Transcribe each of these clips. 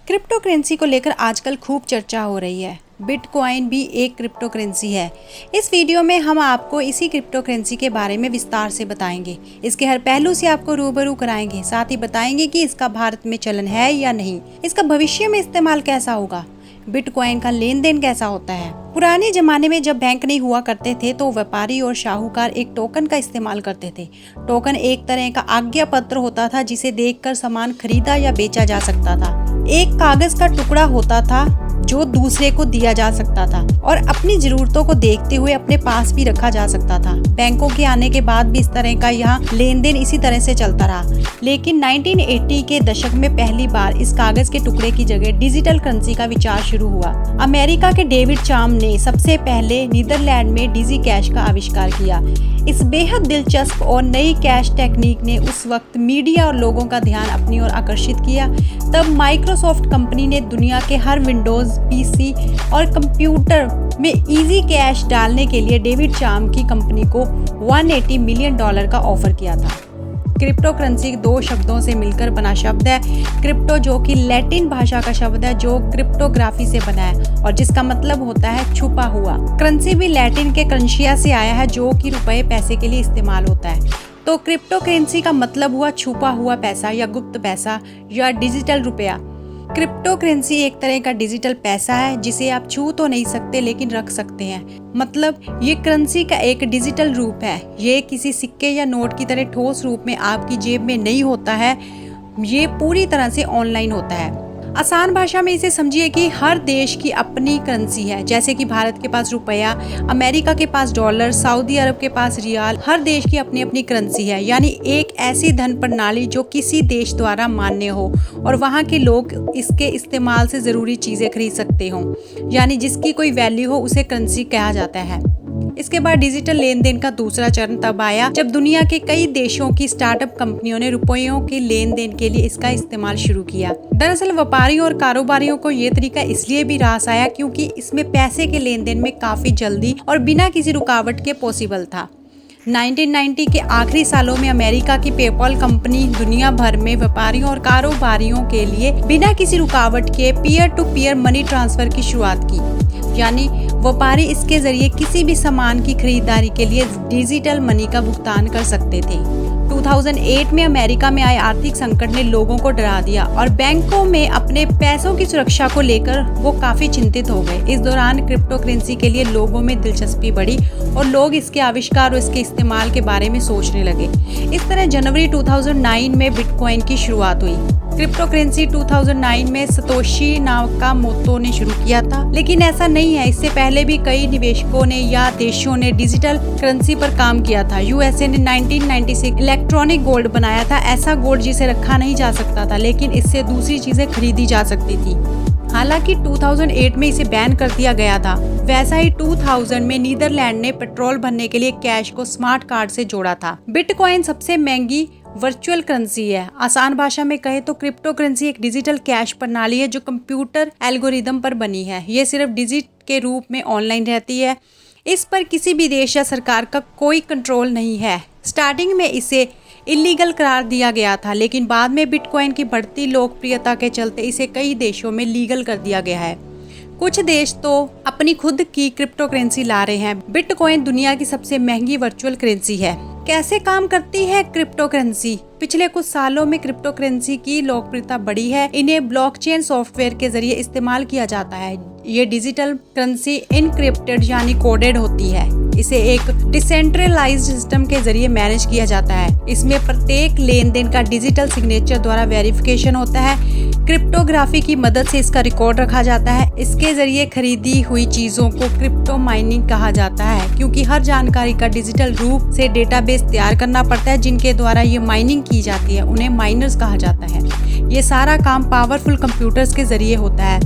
Crypto currency को लेकर आजकल खूब चर्चा हो रही है। बिटकॉइन भी एक क्रिप्टो करेंसी है। इस वीडियो में हम आपको इसी क्रिप्टो करेंसी के बारे में विस्तार से बताएंगे। इसके हर पहलू से आपको रूबरू कराएंगे, साथ ही बताएंगे कि इसका भारत में चलन है या नहीं, इसका भविष्य में इस्तेमाल कैसा होगा, बिटकॉइन का लेन देन कैसा होता है। पुराने जमाने में जब बैंक नहीं हुआ करते थे तो व्यापारी और शाहूकार एक टोकन का इस्तेमाल करते थे। टोकन एक तरह का आज्ञा पत्र होता था जिसे देखकर सामान खरीदा या बेचा जा सकता था। एक कागज का टुकड़ा होता था जो दूसरे को दिया जा सकता था और अपनी जरूरतों को देखते हुए अपने पास भी रखा जा सकता था। बैंकों के आने के बाद भी इस तरह का यहाँ लेन देन इसी तरह से चलता रहा, लेकिन 1980 के दशक में पहली बार इस कागज के टुकड़े की जगह डिजिटल करेंसी का विचार शुरू हुआ। अमेरिका के डेविड चाम ने सबसे पहले नीदरलैंड में डिजी कैश का आविष्कार किया। इस बेहद दिलचस्प और नई कैश टेक्निक ने उस वक्त मीडिया और लोगों का ध्यान अपनी ओर आकर्षित किया। तब माइक्रोसॉफ्ट कंपनी ने दुनिया के हर विंडोज, पीसी और कंप्यूटर में इजी कैश डालने के लिए डेविड चाम की कंपनी को $180 मिलियन का ऑफर किया था। क्रिप्टो करेंसी दो शब्दों से मिलकर बना शब्द है। क्रिप्टो जो कि लैटिन भाषा का शब्द है जो क्रिप्टोग्राफी से बना है और जिसका मतलब होता है छुपा हुआ। करेंसी भी लैटिन के करेंशिया से आया है जो कि रुपए पैसे के लिए इस्तेमाल होता है। तो क्रिप्टो करेंसी का मतलब हुआ छुपा हुआ पैसा या गुप्त पैसा या डिजिटल रुपया। क्रिप्टो करेंसी एक तरह का डिजिटल पैसा है जिसे आप छू तो नहीं सकते लेकिन रख सकते हैं। मतलब ये करेंसी का एक डिजिटल रूप है। ये किसी सिक्के या नोट की तरह ठोस रूप में आपकी जेब में नहीं होता है, ये पूरी तरह से ऑनलाइन होता है। आसान भाषा में इसे समझिए कि हर देश की अपनी करेंसी है। जैसे कि भारत के पास रुपया, अमेरिका के पास डॉलर, सऊदी अरब के पास रियाल। हर देश की अपनी अपनी करेंसी है, यानी एक ऐसी धन प्रणाली जो किसी देश द्वारा मान्य हो और वहाँ के लोग इसके इस्तेमाल से ज़रूरी चीज़ें खरीद सकते हों, यानी जिसकी कोई वैल्यू हो उसे करेंसी कहा जाता है। इसके बाद डिजिटल लेन देन का दूसरा चरण तब आया जब दुनिया के कई देशों की स्टार्टअप कंपनियों ने रुपयों के लेन देन के लिए इसका इस्तेमाल शुरू किया। दरअसल व्यापारियों और कारोबारियों को ये तरीका इसलिए भी रास आया क्योंकि इसमें पैसे के लेन देन में काफी जल्दी और बिना किसी रुकावट के पॉसिबल था। 1990 के आखिरी सालों में अमेरिका की पेपॉल कंपनी दुनिया भर में व्यापारियों और कारोबारियों के लिए बिना किसी रुकावट के peer to peer money transfer की शुरुआत की, यानी व्यापारी इसके जरिए किसी भी सामान की खरीदारी के लिए डिजिटल मनी का भुगतान कर सकते थे। 2008 में अमेरिका में आए आर्थिक संकट ने लोगों को डरा दिया और बैंकों में अपने पैसों की सुरक्षा को लेकर वो काफी चिंतित हो गए। इस दौरान क्रिप्टो करेंसी के लिए लोगों में दिलचस्पी बढ़ी और लोग इसके आविष्कार और इसके इस्तेमाल के बारे में सोचने लगे। इस तरह जनवरी 2009 में बिटकॉइन की शुरुआत हुई। क्रिप्टो करेंसी 2009 में सतोशी नाकामोतो ने शुरू किया था, लेकिन ऐसा नहीं है। इससे पहले भी कई निवेशकों ने या देशों ने डिजिटल करेंसी पर काम किया था। यूएसए ने 1996 इलेक्ट्रॉनिक गोल्ड बनाया था, ऐसा गोल्ड जिसे रखा नहीं जा सकता था लेकिन इससे दूसरी चीजें खरीदी जा सकती थी। हालांकि 2008 में इसे बैन कर दिया गया था। वैसा ही 2000 में नीदरलैंड ने पेट्रोल भरने के लिए कैश को स्मार्ट कार्ड से जोड़ा था। बिटकॉइन सबसे महंगी वर्चुअल करेंसी है। आसान भाषा में कहे तो क्रिप्टो करेंसी एक डिजिटल कैश प्रणाली है जो कंप्यूटर एल्गोरिदम पर बनी है। ये सिर्फ डिजिट के रूप में ऑनलाइन रहती है। इस पर किसी भी देश या सरकार का कोई कंट्रोल नहीं है। स्टार्टिंग में इसे इलीगल करार दिया गया था, लेकिन बाद में बिटकॉइन की बढ़ती लोकप्रियता के चलते इसे कई देशों में लीगल कर दिया गया है। कुछ देश तो अपनी खुद की क्रिप्टो करेंसी ला रहे हैं। बिटकॉइन दुनिया की सबसे महंगी वर्चुअल करेंसी है। कैसे काम करती है क्रिप्टो करेंसी? पिछले कुछ सालों में क्रिप्टो करेंसी की लोकप्रियता बढ़ी है। इन्हें ब्लॉकचेन सॉफ्टवेयर के जरिए इस्तेमाल किया जाता है। ये डिजिटल करेंसी इनक्रिप्टेड यानी कोडेड होती है। इसे एक डिसेंट्रलाइज्ड सिस्टम के जरिए मैनेज किया जाता है। इसमें प्रत्येक लेन देन का डिजिटल सिग्नेचर द्वारा वेरिफिकेशन होता है। क्रिप्टोग्राफी की मदद से इसका रिकॉर्ड रखा जाता है। इसके जरिए खरीदी हुई चीजों को क्रिप्टो माइनिंग कहा जाता है, क्योंकि हर जानकारी का डिजिटल रूप से डेटाबेस तैयार करना पड़ता है जिनके द्वारा ये माइनिंग की जाती है। उन्हें माइनर्स कहा जाता है। ये सारा काम पावरफुल कंप्यूटर्स के जरिए होता है।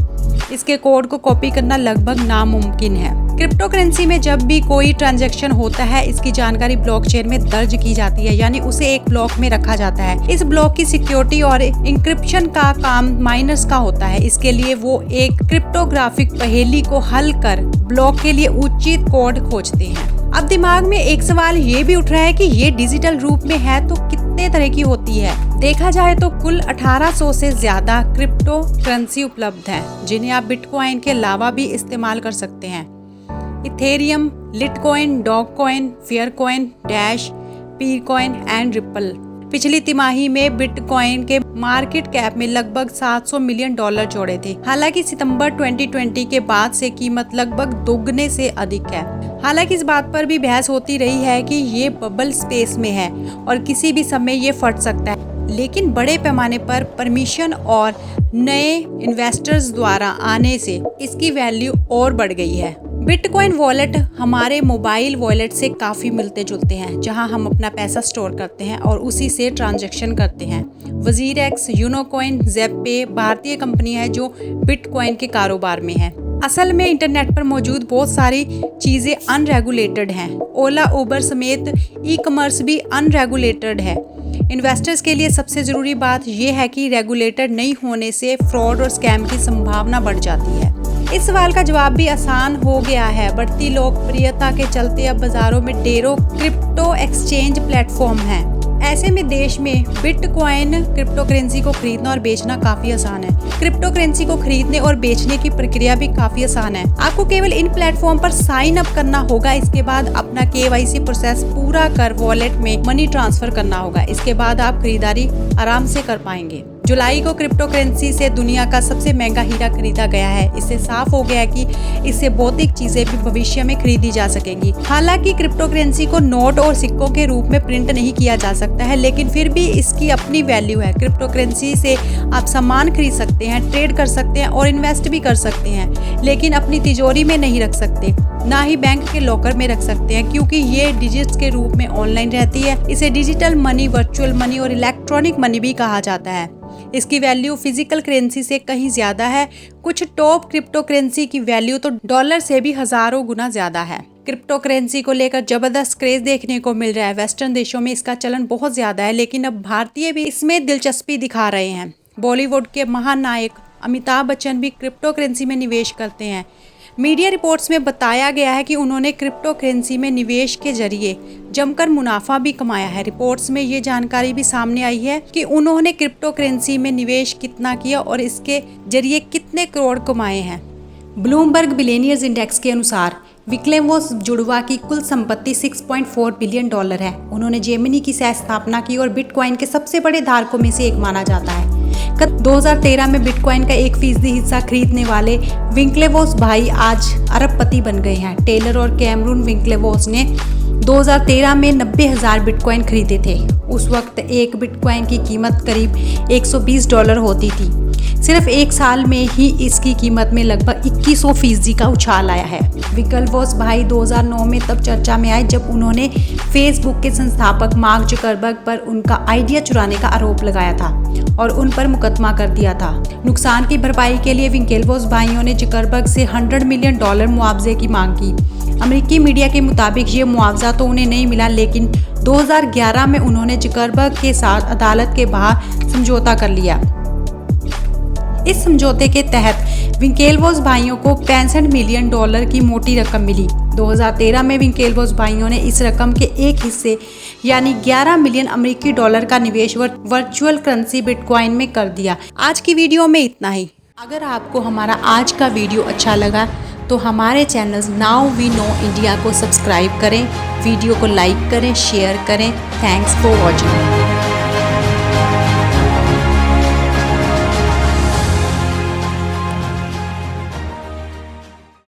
इसके कोड को कॉपी करना लगभग नामुमकिन है। क्रिप्टो करेंसी में जब भी कोई ट्रांजैक्शन होता है इसकी जानकारी ब्लॉकचेन में दर्ज की जाती है, यानी उसे एक ब्लॉक में रखा जाता है। इस ब्लॉक की सिक्योरिटी और इंक्रिप्शन का काम माइनर्स का होता है। इसके लिए वो एक क्रिप्टोग्राफिक पहेली को हल कर ब्लॉक के लिए उचित कोड खोजते हैं। अब दिमाग में एक सवाल ये भी उठ रहा है कि ये डिजिटल रूप में है तो कितने तरह की होती है। देखा जाए तो कुल 1800 से ज़्यादा क्रिप्टो करेंसी उपलब्ध हैं, जिन्हें आप बिटकॉइन के अलावा भी इस्तेमाल कर सकते हैं। Ethereum, Litecoin, Dogecoin, Faircoin, Dash, Peercoin and Ripple. पिछली तिमाही में बिटकॉइन के मार्केट कैप में लगभग $700 मिलियन जोड़े थे। हालांकि सितंबर 2020 के बाद से कीमत लगभग दोगुने से अधिक है। हालांकि इस बात पर भी बहस होती रही है कि ये बबल स्पेस में है और किसी भी समय ये फट सकता है, लेकिन बड़े पैमाने पर परमिशन और नए इन्वेस्टर्स द्वारा आने से इसकी वैल्यू और बढ़ गई है। बिटकॉइन वॉलेट हमारे मोबाइल वॉलेट से काफ़ी मिलते जुलते हैं, जहां हम अपना पैसा स्टोर करते हैं और उसी से ट्रांजैक्शन करते हैं। वजीरएक्स, यूनोकॉइन, ज़ेपे भारतीय कंपनी है जो बिटकॉइन के कारोबार में है। असल में इंटरनेट पर मौजूद बहुत सारी चीज़ें अनरेगुलेटेड हैं। ओला, उबर समेत ई कॉमर्स भी अनरेगुलेटेड है। इन्वेस्टर्स के लिए सबसे ज़रूरी बात यह है कि रेगुलेटेड नहीं होने से फ्रॉड और स्कैम की संभावना बढ़ जाती है। इस सवाल का जवाब भी आसान हो गया है। बढ़ती लोकप्रियता के चलते अब बाजारों में ढेरों क्रिप्टो एक्सचेंज प्लेटफॉर्म हैं। ऐसे में देश में बिटकॉइन क्रिप्टो करेंसी को खरीदना और बेचना काफी आसान है। क्रिप्टो करेंसी को खरीदने और बेचने की प्रक्रिया भी काफी आसान है। आपको केवल इन प्लेटफॉर्म पर साइन अप करना होगा। इसके बाद अपना KYC प्रोसेस पूरा कर वॉलेट में मनी ट्रांसफर करना होगा। इसके बाद आप खरीदारी आराम से कर पाएंगे। जुलाई को क्रिप्टो करेंसी से दुनिया का सबसे महंगा हीरा खरीदा गया है। इससे साफ हो गया कि इससे भौतिक चीजें भी भविष्य में खरीदी जा सकेंगी। हालांकि क्रिप्टो करेंसी को नोट और सिक्कों के रूप में प्रिंट नहीं किया जा सकता है, लेकिन फिर भी इसकी अपनी वैल्यू है। क्रिप्टो करेंसी से आप सामान खरीद सकते हैं, ट्रेड कर सकते हैं और इन्वेस्ट भी कर सकते हैं, लेकिन अपनी तिजोरी में नहीं रख सकते, ना ही बैंक के लॉकर में रख सकते हैं, क्योंकि ये डिजिट्स के रूप में ऑनलाइन रहती है। इसे डिजिटल मनी, वर्चुअल मनी और इलेक्ट्रॉनिक मनी भी कहा जाता है। इसकी वैल्यू फिजिकल करेंसी से कहीं ज्यादा है। कुछ टॉप क्रिप्टो करेंसी की वैल्यू तो डॉलर से भी हजारों गुना ज्यादा है। क्रिप्टो करेंसी को लेकर जबरदस्त क्रेज देखने को मिल रहा है। वेस्टर्न देशों में इसका चलन बहुत ज्यादा है, लेकिन अब भारतीय भी इसमें दिलचस्पी दिखा रहे हैं। बॉलीवुड के महानायक अमिताभ बच्चन भी क्रिप्टो करेंसी में निवेश करते हैं। मीडिया रिपोर्ट्स में बताया गया है कि उन्होंने क्रिप्टो करेंसी में निवेश के जरिए जमकर मुनाफा भी कमाया है। रिपोर्ट्स में ये जानकारी भी सामने आई है कि उन्होंने क्रिप्टो करेंसी में निवेश कितना किया और इसके जरिए कितने करोड़ कमाए हैं। ब्लूमबर्ग बिलियनियर्स इंडेक्स के अनुसार विक्लेवोस जुड़वा की कुल संपत्ति $6.4 बिलियन है। उन्होंने जेमिनी की सह स्थापना की और बिटकॉइन के सबसे बड़े धारकों में से एक माना जाता है। 2013 में बिटकॉइन का 1% हिस्सा खरीदने वाले विंक्लेवोस भाई आज अरबपति बन गए हैं। टेलर और कैमरून विंक्लेवोस ने 2013 में 90,000 बिटकॉइन खरीदे थे। उस वक्त एक बिटकॉइन की कीमत करीब $120 होती थी। सिर्फ एक साल में ही इसकी कीमत में लगभग 2100% का उछाल आया है। विक्लेवोस भाई 2009 में तब चर्चा में आए जब उन्होंने फेसबुक के संस्थापक मार्क जुकरबर्ग पर उनका आइडिया चुराने का आरोप लगाया था और उन पर मुकदमा कर दिया था। नुकसान की भरपाई के लिए विंक्लेवोस भाइयों ने जुकरबर्ग से $100 मिलियन मुआवजे की मांग की। अमेरिकी मीडिया के मुताबिक ये मुआवजा तो उन्हें नहीं मिला, लेकिन 2011 में उन्होंने जुकरबर्ग के साथ अदालत के बाहर समझौता कर लिया। इस समझौते के तहत विंक्लेवोस भाइयों को $65 मिलियन की मोटी रकम मिली। 2013 में विंक्लेवोस भाइयों ने इस रकम के एक हिस्से यानी $11 मिलियन अमेरिकी का निवेश वर्चुअल करेंसी बिटकॉइन में कर दिया। आज की वीडियो में इतना ही। अगर आपको हमारा आज का वीडियो अच्छा लगा तो हमारे channel now we know India को सब्सक्राइब करें, वीडियो को लाइक करें, शेयर करें। Thanks for watching.